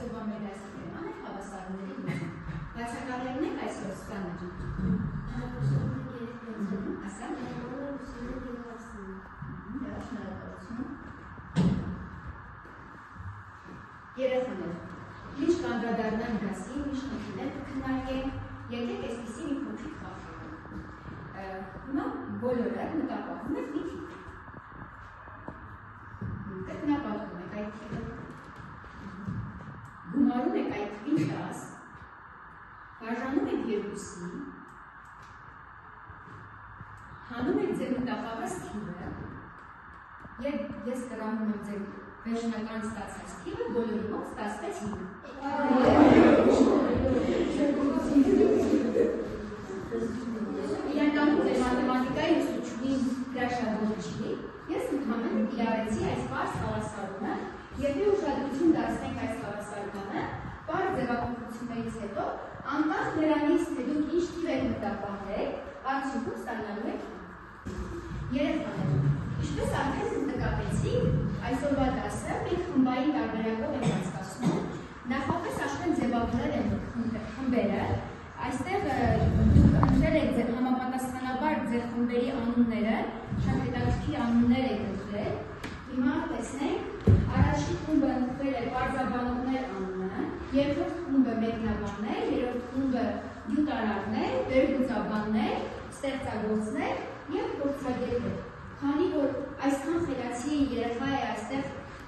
այսօրվա մեր դասի թեման է հավասարումների լուծում։ Բացակայելն եք այսօր Սուսաննա ջան։ Ասա։ Շնորհակալություն։ Երեխաներ, ինչ կանդրադառնանք դասին, ինչ խնդիրներ կքննարկենք, եկեք այսպիսի մի փոքրիկ խախտենք։ Հիմա բոլորը նկատում եք մի թիվ։ Նկատում եք այդ թիվը։ Գումարում եք այդ թվին 10, բաժանում եք 2-ի, հանում եք ձեր մտախաղած թիվը, և ես կրամում եմ ձեր վերջնական ստացած թիվը, բոլորի մոտ ստացվեց 5։ Իրականում ձեր մաթեմատիկայի ուսուցչուհի հրաշագործի, ես ընդհանրապես կիրառեցի այս պարզ հավասարումը, եթե ուշադրություն դարձնենք այս հավասարմանը, պարզ ձևակերպություններից հետո, անկախ նրանից, թե դուք ինչ թիվ եք մտապահել, արդյունքում ստանալու եք 5։ Երեխաներ, ինչպես արդեն նկատեցիք, այսօրվա դասը մենք խմբային տարբերակով ենք անցկացնում, նախապես Աշխեն ձևավորել են խմբերը, այստեղ դուք ընտրել եք համապատասխանաբար ձեր խմբերի անունները, շատ հետաքրքիր անուններ եք ընտրել։ Հիմա տեսնենք, առաջին խումբը ընտրել է պարզաբանողներ անունը, երկրորդ խումբը մեկնաբաններ, երրորդ խումբը գյուտարարներ, վերլուծաբաններ, ստեղծագործներ և փորձագետներ։ Քանի որ այսքան խելացի երեխա է այստեղ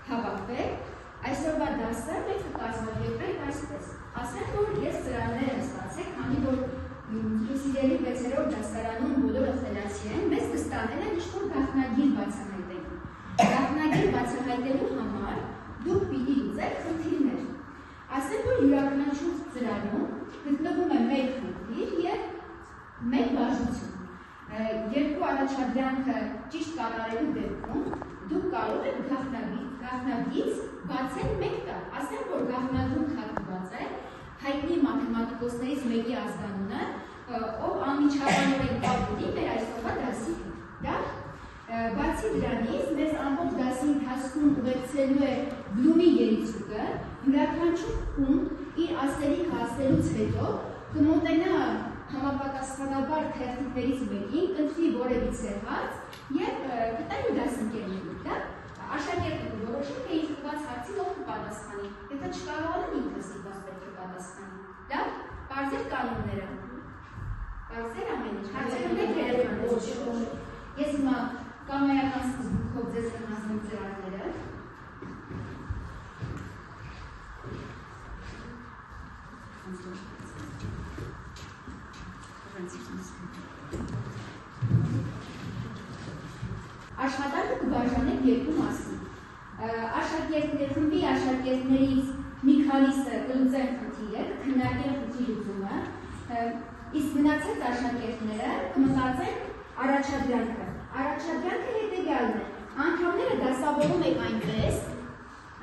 հավաքվել, այսօրվա դասը մենք կկազմակերպենք այսպես։ Ասենք, որ ես ծրագրեր եմ ստացել, քանի որ սիրելի 6-րդ դասարանում բոլորը խելացի են, մեզ կստանել են ինչ-որ գաղտնագիր բացահայտելու։ Գաղտնագիր բացահայտելու համար դուք պիտի լուծեք խնդիրներ։ Ասենք, որ յուրաքանչյուր ծրագրում գտնվում է մեկ խնդիր և մեկ բաժնություն։ Երկու առաջադրանքը ճիշտ կատարելու դեպքում դուք կարող եք գաղտնագից բացել մեկ տալ։ Ասենք, որ գաղտնագրում խախտված է հայտնի մաթեմատիկոսներից մեկի ազգանունը, ով անմիջականորեն կապ ունի մեր այսօրվա դասի հետ։ Բացի դրանից, մեզ ամբողջ դասի ընթացքում ուղեկցելու է Բլումի երիցուկը, յուրաքանչյուր խումբ իր ասելիքը ասելուց հետո կմոտենա համապատասխանաբար թերթիկներից մեկին, կընտրի որևիցե հարց և կտանի դասընկերներին։ Աշակերտը կորոշի, թե ինչ ուղղված հարցին ով կպատասխանի, եթե չկարողանան ինքը ստիպված պետք է պատասխանի։ Լավ, պարզեր կանոնները։ Պարզեր ամեն ինչ, հարցեր ունեք երեխաներ։ Ես հիմա կամայական սկզբունքով ձեզ կհանձնեմ ծրագրերը։ Աշխատանքը կբաժանենք երկու մասի։ Խմբի աշակերտներից մի քանիսը կլուծեն խնդիրը, կքննարկեն խնդրի լուծումը, իսկ մնացած աշակերտները կմտածեն առաջադրանքը։ Առաջադրանքը հետևյալն է. անդամները դասավորում եք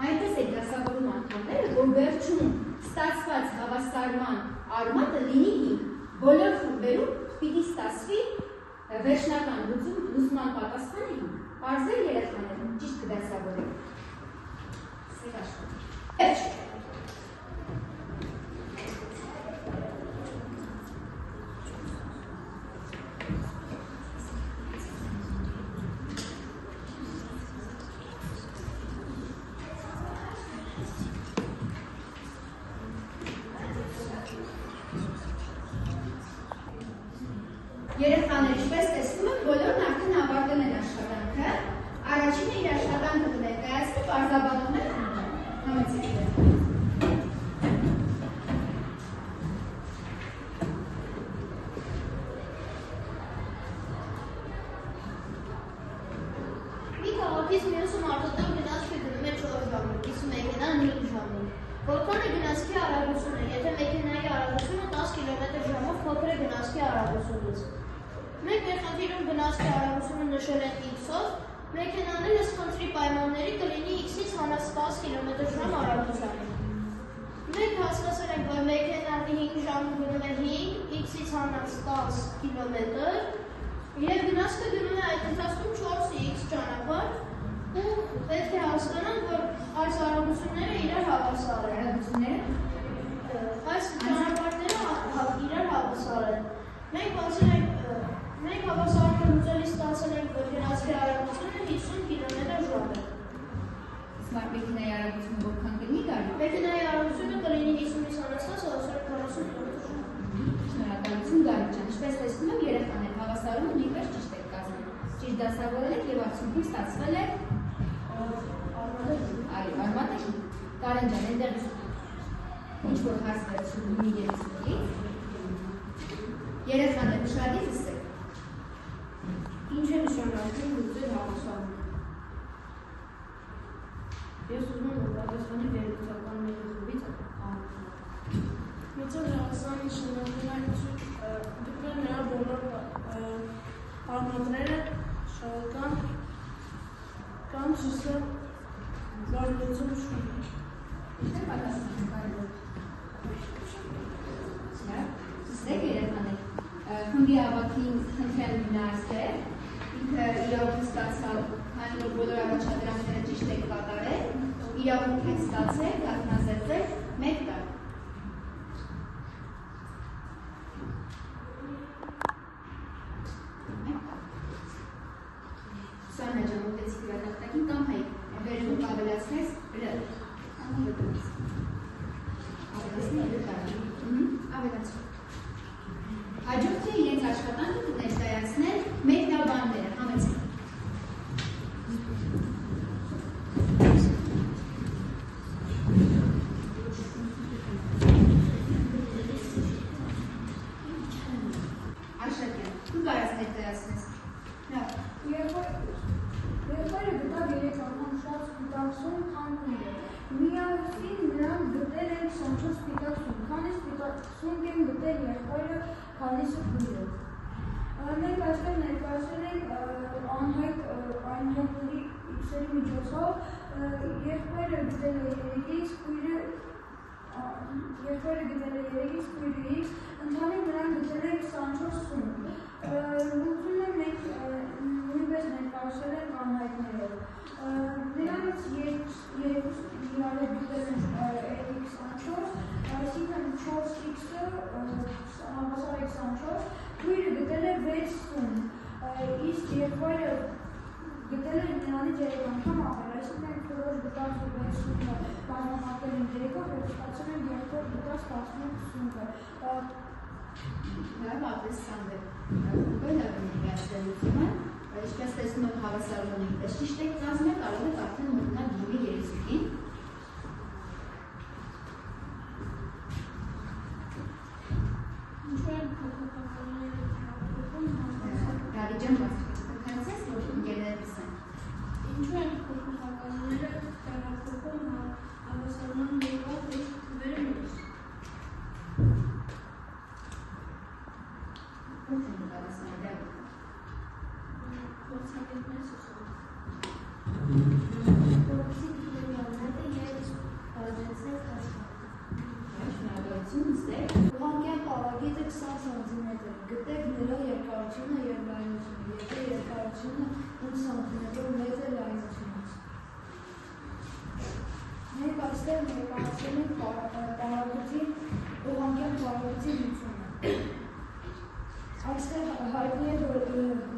այնպես եք դասավորում անդամները, որ վերջում ստացված հավասարման արմատը լինի 5։ Բոլոր խմբերում պիտի ստացվի վերջնական լուծման պատասխանը 5։ Պարզել երեխաները, ճիշտ կդասավորեք։ Սեր աշխատանք։ Վերջ։ Երեխաներ, ինչպես տեսնում եք, բոլորն արդեն ավարտել են աշխատանքը։ Առաջինը իր աշխատանքը կներկայացնի պարզաբանողներ խմբը։ Համեցեք երեխաներ։ Մի քաղաքից մյուսը մարդատով գնացքը գնում է 4 ժամում, իսկ մեքենան 5 ժամում։ Որքան է գնացքի արագությունը, եթե մեքենայի արագությունը 10 կմ/ժ-ով փոքր է գնացքի արագությունից։ Մենք մեր խնդիրում գնացքի արագությունը նշել ենք x-ով, մեքենաները խնդրի պայմանների կլինի x-ից հանած 10 կմ/ժ արագությամբ։ Մենք հասկացել ենք, որ մեքենան 5 ժամում գնում է 5, x-ից հանած 10 կմ և գնացքը գնում է այդ ընթացքում 4x ճանապարհ ու պետք է հասկանանք, որ այս արագությունները իրար հավասար են։ Արագությունները Այս ճանապարհները իրար հավասար են։ Մենք հավասարը լուծելիս ստացել ենք, որ գնացքի արագությունը 50 կմ/ժ է։ Իսկ մեքենայի արագությունը որքան կլինի գարի։ Մեքենայի արագությունը կլինի 50-40 կմ/ժ։ Շնորհակալություն Գարի ջան։ Ինչպես տեսնում եմ, երեխաներ հավասարումը նույնպես ճիշտ եք կազմել։ Ճիշտ դասավորել եք եւ արդյունքում ստացվել է արմատը։ Կարեն ջան, այնտեղից ինչ որ հարց վերցնում մի երեսուկից։ Երեխաներ ուշադիր լսեք։ Ինչ է նշանակում լուծել հավասարումը։ Ես ուզում եմ որ պատասխանի վերլուծական մեթոդից Լուծել հավասարը նշանակում է գտնել նրա բոլոր արմատները շահական կամ ճիշտը որ լուծում չունի։ Ինչ է պատասխանը կարելի։ Լսեք երեխաներ, խմբի ավագին խնդրել մնացել, ինքը իրավունք ստացալ, քանի որ բոլոր առաջադրանքները ճիշտ եք կատարել, իրավունք եք ստացել, կազմակերպել 1 տարի։ Սանա ջան, մոտեցիք վերնախտակին կամ հայ, վերևում ավելացնես, ավելացնի։ Հաջորդը իրենց աշխատանքը կներկայացնել մեկնաբանները, համեցեք։ Աշակյան, դու կարաս ներկայացնես։ Եղբայրը գտավ 3 անգամ շատ սպիտակսում թանկները։ Միասին նրանք գտել են 24 սպիտակսում, քանի սպիտակսում են գտել եղբայրը, քանիսը քույրը։ Մենք այստեղ ներկայացրել ենք անհայտների x-երի միջոցով, եղբայրը գտել է 3x, քույրը x, ընդհանուր նրանք գտել են 24 սում։ Լուծումը մենք նույնպես ներկայացրել ենք անհայտներով։ Նրանց իրար գտել են x24, այսինքն 4x-ը հավասար 24, քույրը գտել է 6 սում, իսկ եղբայրը գտել է նրանից 3 անգամ ավել, այսինքն քրոջ գտած 6 սումը բազմապատել են 3-ով և ստացել են եղբոր գտած 18 սումը։ Լավ, ապրես սանդել։ Ուղղել է ներկայացրել լուծումը, ինչպես տեսնում եմ հավասարումը նույնպես ճիշտ եք կազմել, կարող եք արդեն մտնալ գինի երեսուկին։ Ինչու են փոփոխականները փոփոխում Գարի ջան, կքանցես, որ ընկերները լսեն։ Ինչու են փոփոխականները տեղափոխում հավասարման եկող իսկ թվերը մեզ։ Ո՞վ են պատասխանել։ Փորձագետներս ասում։ Որպեսզի թվերի անհատը և բաժանեցնել հասկանալ։ Շնորհակալություն, նստեք։ Ուղղանկյան պարագիծը 20 սմ, գտեք նրա երկարությունը և լայնությունը, եթե երկարությունը 8 սմ մեծ է լայնությունից։ Մենք այստեղ ներկայացրել ենք ուղղանկյան պարագիծի լուծումը։ Այստեղ հայտնի է, որ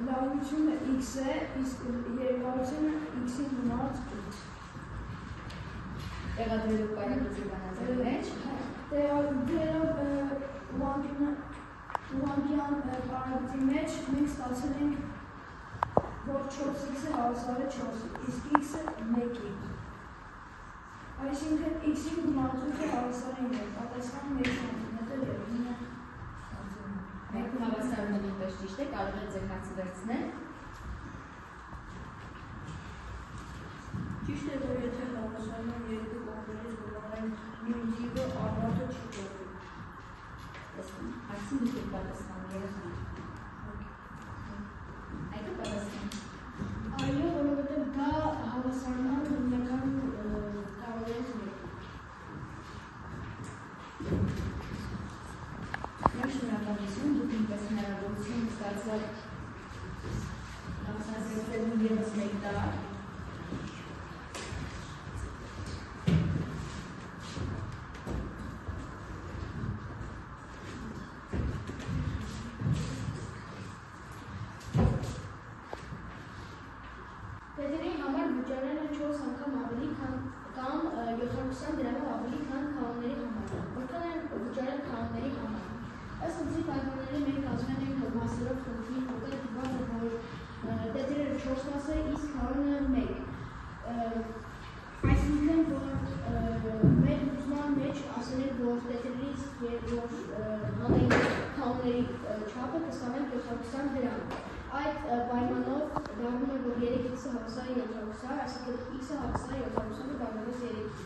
լայնությունը x է, իսկ երկարությունը x-ի գնաց 8։ Տեղադրելով պարագիծի բանաձևի մեջ։ Տեղադրելով ուղղանկյան պարագիծի մեջ մենք ստացել ենք, որ 4x-ը հավասար է 4-ի, իսկ x-ը 1-ի։ Այսինքն x-ի գնացույցը հավասար է 9, պատասխանը 1 սմ և 9 սմ։ Մենք հավասարումը նույնպես ճիշտ է, կարող եք ձեր հարցը վերցնել։ Ճիշտ է, որ եթե հավասարման երկու կողմերից գնահատեն նույն ձիվը, արմատը չի կողմում։ Հարցին դուք եք պատասխանում երեխաներ։ Այդը պատասխան։ Այո, որովհետև դա հավասարման հիմնական կարողներից մեկն է։ Շնորհակալություն, դուք ինքս հնարավորություն ստացել նախասահմանելու ևս մեկ տար։ 720 դրամ։ Այդ պայմանով դառնում է, որ 3x-ը հավասար է 720, այսինքն x-ը հավասար է 720-ը բաժանված 3-ից։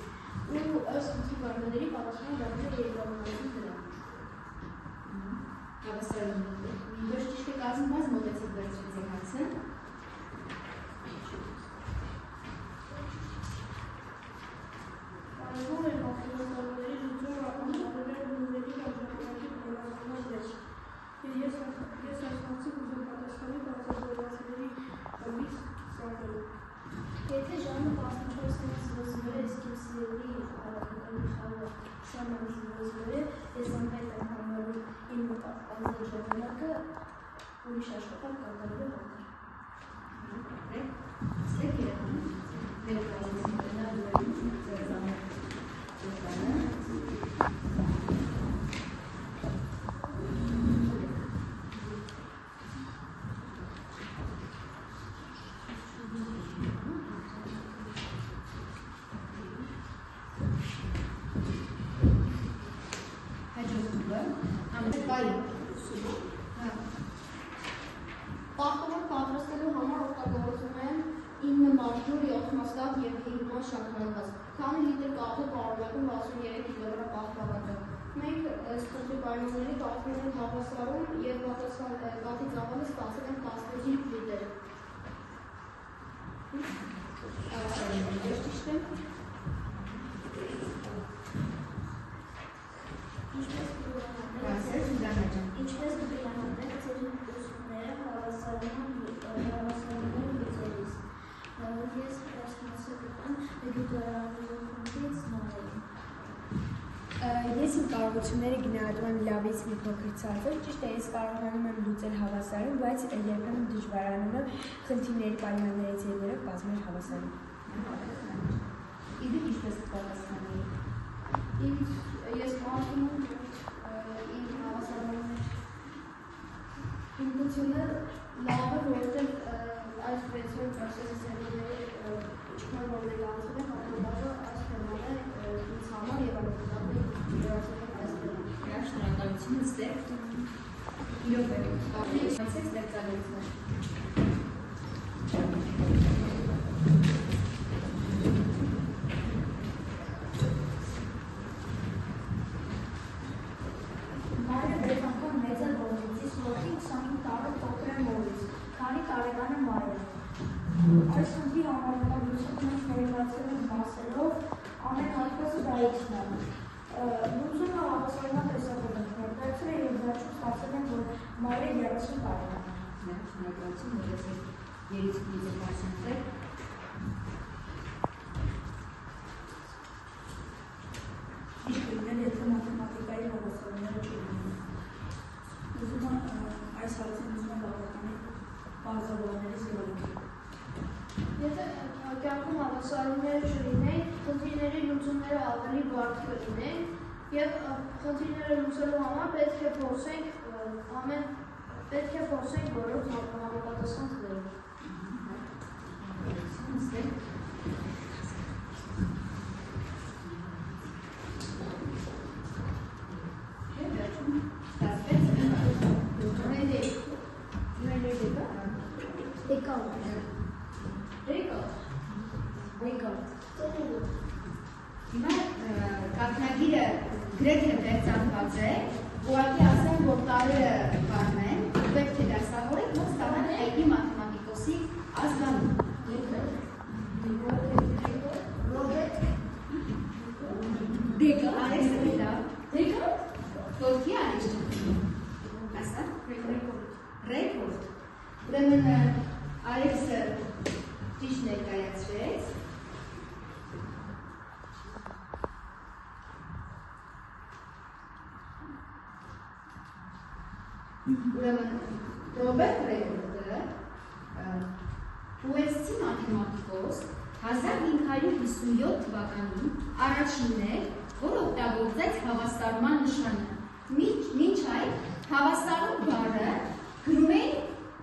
Ու ըստ խնդրի պայմանների պատասխանը դառնում է 250 դրամ։ Հավասարումները։ Ոչ ճիշտ է կազմված, մոտեցեք վերցրեցեք հարցը։ Կարևոր է մակրոստավորների լուծումը անհավելել նույնների արժանապատի գոլազանման դեր։ Ես այս հարցի կուզեմ պատասխանի բարձրացնողների կողմից սարքելու։ Եթե ժամը 14:06 է, իսկ իմ սիրելի Միխայելը 20:06 է, ես անհայտ եմ համարում իմ անձնի ժամանակը ուրիշ աշխատանք կատարելու համար։ Ստեք երեխան, մեր կազմություններն ուրեմն ձերզանը ծուտանը։ Պարտավոր պատրաստելու համար օգտագործում են 9 մաշնուր, 7 մաստաղ և 5 ման շաքարված։ Քանի լիտր կաթը պարունակում 63 կիլոգրամ պահպանատը։ Մենք ըստ խնդրի պայմանների կաթերն ենք հավասարում և կաթի ծավալը ստացել ենք 15 լիտր։ Ճիշտ է։ Ինչպես կպլանավորեք ձեր ուսումները հավասարման լուծելիս։ Ես հասկացել եմ դիգիտալიზացիայից նորից։ Ես իմ կարողությունները գնահատում եմ լավից մի փոքր ցածր, ճիշտ է, ես կարողանում եմ լուծել հավասարում, բայց երբեմն դժվարանում եմ խնդիրների պայմաններից ելնելով կազմել հավասարում։ Իդեք ինչպես կպատասխանի։ Ես կարծում եմ իմ հավասարումներ ինքնությունը լավ է, որովհետև այս վեցվեն պրոսեսի սերունդների չքան որ ներկայացել են, հավանաբար այս թեման է ինձ համար և անօգտակներ իրացել են այս թեման։ Հրաշ շնորհակալություն ստեք։ Իրոք է, այսեք ստեղծագործներ։ Մայրը 6 անգամ մեծ է որդից, իսկ որդին 25 տարի փոքր է մորից, քանի տարեկան է մայրը։ Այս խնդրի համարակալությունը մենք ներկայացել ենք մասերով, ամենահատվածը դա x-ն է։ Լուծումը հավասարման տեսակով ենք ներկայացրել և վերջում ստացել ենք, որ մայրը 30 տարեկան է։ Շնորհակալություն, մոտեցեք երիցքից հարցնեք։ Ինչ կլիներ, եթե մաթեմատիկայի հավասարումները չլինեն։ Ուզում եմ այս հարցին ուզում եմ բավականին բարձրավորներից ելանք։ Եթե կյանքում հավասարումներ չլինեն, խնդիրների լուծումները ավելի բարդ կլինեն և խնդիրները լուծելու համար պետք է փորձենք բոլոր համապատասխան թվերով։ Հիմա կաթնագիրը գրեթե վերծանված է, ուղղակի ասեմ, որ տարերը բառն են, պետք է դասավորեք, որ ստանան հայտնի մաթեմատիկոսի ազգանուն։ Դեկա, արես դեկա, դեկա, ոտքի արես դեկա, ասա, ռեկորդ, ուրեմն Արեքսը ճիշտ ներկայացրեց, ուրեմն Ռոբերտ Ռեկորդը ուելսցի մաթեմատիկոս 1557 թվականին առաջինն էր, որ օգտագործեց հավասարման նշանը։ Մինչ այդ հավասարում բառը գրում էին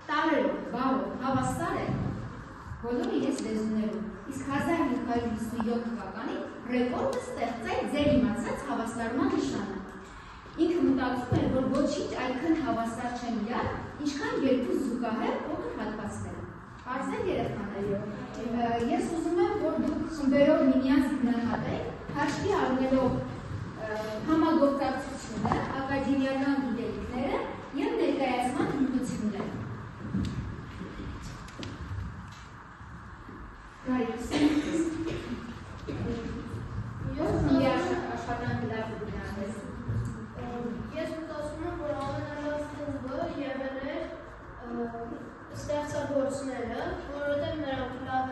տարերով, բառով, հավասար է բոլոր իրենց լեզուներում։ Իսկ 1557 թվականին ռեկորդը ստեղծեց ձեր իմացած հավասարման նշանը։ ինքը մտածում էր, որ ոչինչ այդքան հավասար չեն իրար, ինչքան երկու զուգահեռ փոքր հատվածները։ Հարցնեք երեխաները։ Ես ուզում եմ, որ դուք խմբերով միմյանց գնահատեք, հաշվի առնելով համագործակցությունը, ակադեմիական գիտելիքները եւ ներկայացման հմտությունները։ Աշխատանք լավ գնահատես։ Ես մտածում եմ, որ ամենալավ խումբը եղել է ստեղծագործները, որովհետև նրանք լավ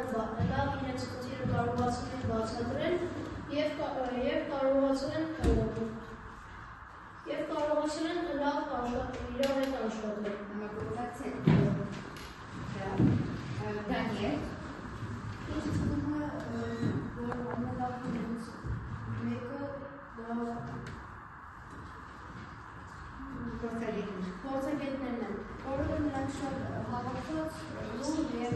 իրենց խնդիրը կարողացել են բացատրել եւ կարողացել են լավ իրար հետ աշխատել։ Համագործակցել։ Դանիել։ Ես զգում եմ, որ ամենալավ խմբից մեկը դա Փորձագետներն են, որովհետև նրանք շատ հավաքված եւ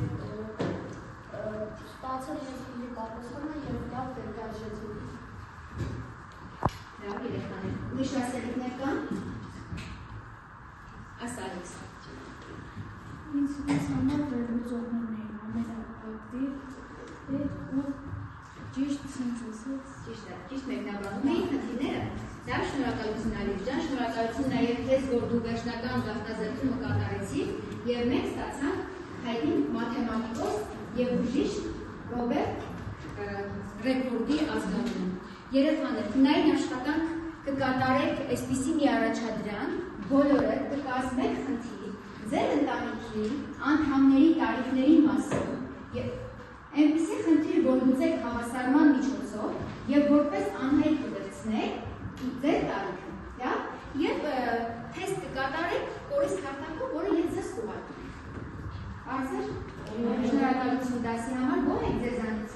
ստացել են իրենց պատասխանը եւ լավ ներկայացրեցին։ Լավ երեխաներ։ Ուրիշ ասելիքներ կան։ Ասալիս։ Ինձ համար վերլուծողներն էին ամենաակտիվ ու ճիշտ ցնցեցած։ Ճիշտ մեկնաբանում էին խնդիրները։ Լավ, շնորհակալություն Ալիև ջան, շնորհակալություն նաև քեզ, որ դու վերջնական գաղտնազրկումը կատարեցիր եւ մենք ստացանք հայտնի մաթեմատիկոս եւ բժիշկ Ռոբերտ Ռեքորդի ազգանունը։ Երեխաներ, հնային աշխատանք կկատարեք այսպիսի մի առաջադրանք, բոլորը կկազմեք խնդիր ձեր ընտանիքի անդամների տարիքների մասին եւ այնպիսի խնդիր, որ լուծեք հավասարման միջոցով եւ որպես անհայտ կդարձնեք ձեր տարիքը, լավ, եւ թեստ կկատարեք կորիս քարտակով, որը ես ձեզ կուղարկեմ։ Արծեր, շնորհակալություն դասի համար, ո՞ր եք ձեզանից։